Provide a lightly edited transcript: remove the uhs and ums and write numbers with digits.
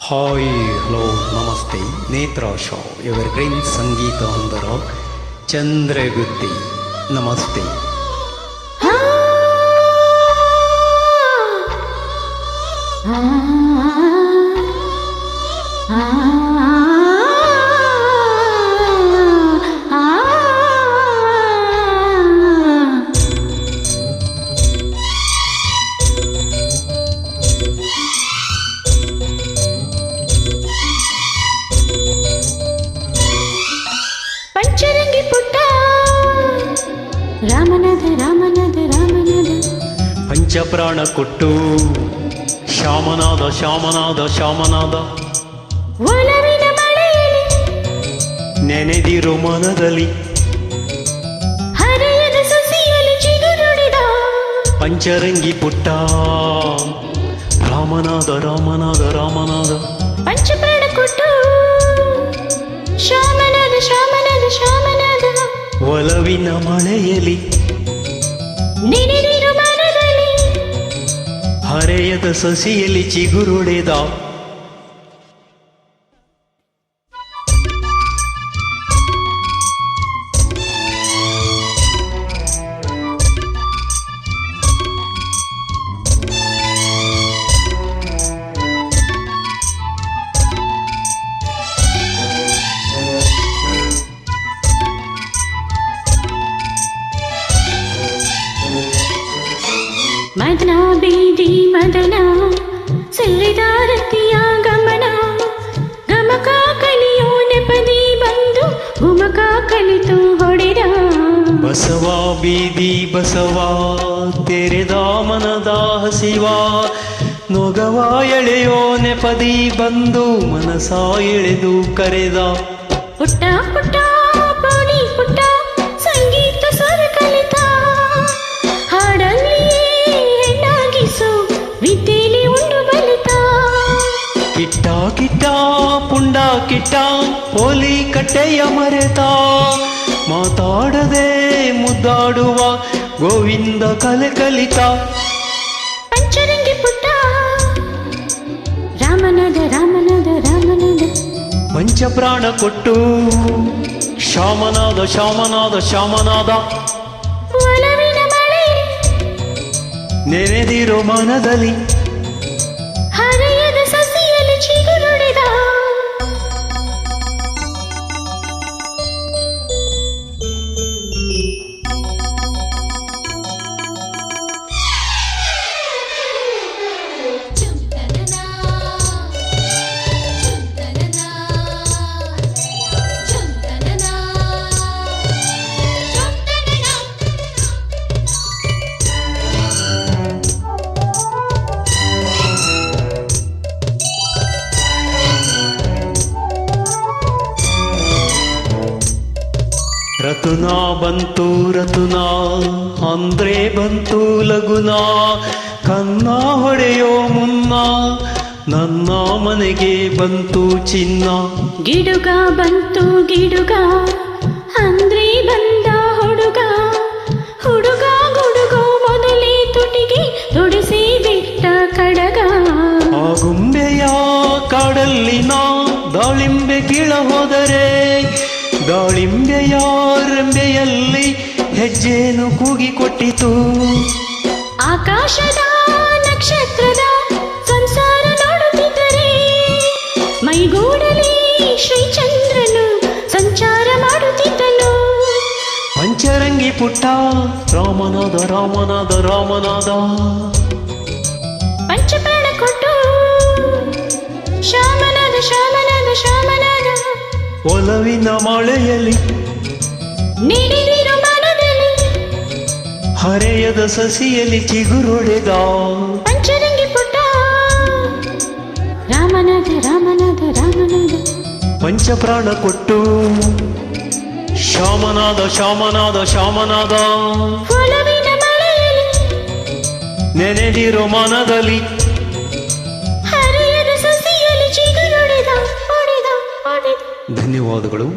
Hi hello ನಮಸ್ತೆ ನೇತ್ರ show evergreen ಸಂಗೀತ ಅಂದರ ಚಂದ್ರಗುತ್ತಿ ನಮಸ್ತೆ. ಪಂಚರಂಗಿ ಪುಟ್ಟ ರಾಮನಾಥ ರಾಮನಾಥ ರಾಮನಾಥ ಪಂಚಪ್ರಾಣ ಕೊಟ್ಟು ಶ್ಯಾಮನಾದ ಶ್ಯಾಮನಾದ ಶ್ಯಾಮನಾದ ಒಲವಿನ ಮಳೆಯಲ್ಲಿ ನೆನೆದಿರೋ ಮನದಲ್ಲಿ ಹರೆಯದ ಸಸಿಯಲ್ಲಿ ಚಿಗುರುಡಿದ ಪಂಚರಂಗಿ ಪುಟ್ಟ ರಾಮನಾದ ರಾಮನಾದ ರಾಮನಾದ ಪಂಚಪ್ರಾಣ ಕೊಟ್ಟು ಶ್ಯಾಮನಾಥ ಶ್ಯಾಮನಾಥ ಶ್ಯಾಮನಾಥ ಒಲವಿನ ಮಳೆಯಲ್ಲಿ ನೆನೆದಿರು ಮನದಲ್ಲಿ ಹರೆಯದ ಸಸಿಯಲ್ಲಿ ಚಿಗುರುಡೆದ ಮದನ ಬೀದಿ ಮದನ ಸೆಲ್ಲೆದಾರತಿಯ ಗಮನ ಗಮಕ ಕಲಿಯೋ ನೆಪದಿ ಬಂದು ಗುಮಕ ಕಲಿತು ಹೊಡೆದ ಬಸವ ಬೀದಿ ಬಸವ ತೆರೆದ ಮನದ ಹಸಿವ ನೊಗವ ಎಳೆಯೋ ನೆಪದಿ ಬಂದು ಮನಸ ಎಳೆದು ಕರೆದ ಪುಟ್ಟ ಪುಟ್ಟ ಪೋಡಿ ಪುಟ್ಟ ಸಂಗೀತ ಸ್ವರ ಕಲಿತ ಹಾಡಲ್ಲಿ ಹೆಣ್ಣಾಗಿಸು ವಿದ್ಯೆಲಿ ಉಂಡು ಬಲಿತ ಕಿಟ್ಟ ಕಿಟ್ಟ ಪುಂಡ ಕಿಟ್ಟ ಪೋಲಿ ಕಟ್ಟೆಯ ಮರೆತ ಮಾತಾಡದೆ ಮುದ್ದಾಡುವ ಗೋವಿಂದ ಕಲೆ ಕಲಿತ ಪಂಚರಂಗಿ ಪುಟ್ಟ ರಾಮನಾಥ ರಾಮನಾಥ ರಾಮನಾಥ ಪಂಚಪ್ರಾಣ ಕೊಟ್ಟು ಶ್ಯಾಮನಾದ ಶ್ಯಾಮನಾದ ಶ್ಯಾಮನಾದ ಒಲವಿನ ಮಳೆ ನೆನೆದಿರೋ ಮನದಲ್ಲಿ ಹರೆಯದ ಸಸಿಯಲ್ಲಿ ಚಿಗುರುಡಿದ ರತುನ ಬಂತು ರತುನ ಅಂದ್ರೆ ಬಂತು ಲಗುನ ಕನ್ನ ಹೊಡೆಯೋ ಮುನ್ನ ನನ್ನ ಮನೆಗೆ ಬಂತು ಚಿನ್ನ ಗಿಡುಗ ಬಂತು ಗಿಡುಗ ಅಂದ್ರೆ ಬಂದ ಹುಡುಗ ಹುಡುಗ ಗುಡುಗೋ ಮೊದಲೇ ತುಟಿಗೆ ತೊಡಿಸಿ ಬಿಟ್ಟ ಕಡಗ ಆ ಗುಂಬೆಯ ಕಾಡಲ್ಲಿನ ದಾಳಿಂಬೆ ಕೀಳ ಹೋದರೆ ದಾಳಿಂಬೆಯ ರೆಂಬೆಯಲ್ಲಿ ಹೆಜ್ಜೆನು ಕೂಗಿಕೊಟ್ಟಿತು ಆಕಾಶದ ನಕ್ಷತ್ರದ ಸಂಸಾರ ನೋಡುತ್ತಿದ್ದರೆ ಮೈಗೂಡಲಿ ಶ್ರೀಚಂದ್ರನು ಸಂಚಾರ ಮಾಡುತ್ತಿದ್ದನು ಪಂಚರಂಗಿ ಪುಟ್ಟ ರಾಮನಾದ ರಾಮನಾದ ರಾಮನಾದ ಪಂಚಪ್ರಾಣ ಕೊಟ್ಟು ಶ್ಯಾಮನಾದ ಶ್ಯಾಮನಾದ ಶ್ಯಾಮನಾದ ಒಲವಿನ ಮಳೆಯಲ್ಲಿ ನೀಡಿದಿರು ಮನದಲ್ಲಿ ಹರೆಯದ ಸಸಿಯಲ್ಲಿ ಚಿಗುರೊಡೆದ ಪಂಚರಂಗಿ ಪುಟ್ಟ ರಾಮನಾಥ ರಾಮನಾಥ ರಾಮನಾಥ ಪಂಚಪ್ರಾಣ ಕೊಟ್ಟು ಶ್ಯಾಮನಾದ ಶ್ಯಾಮನಾದ ಶ್ಯಾಮನಾದ ಒಲವಿನ ಮಳೆಯಲ್ಲಿ ನೆನೆದಿರೋ ಮನದಲ್ಲಿ ಹರೆಯದ ಸಸಿಯಲ್ಲಿ ಚಿಗುರುಡಿದ ಹೊಡೆದ ಹೊಡೆದ ಧನ್ಯವಾದಗಳು.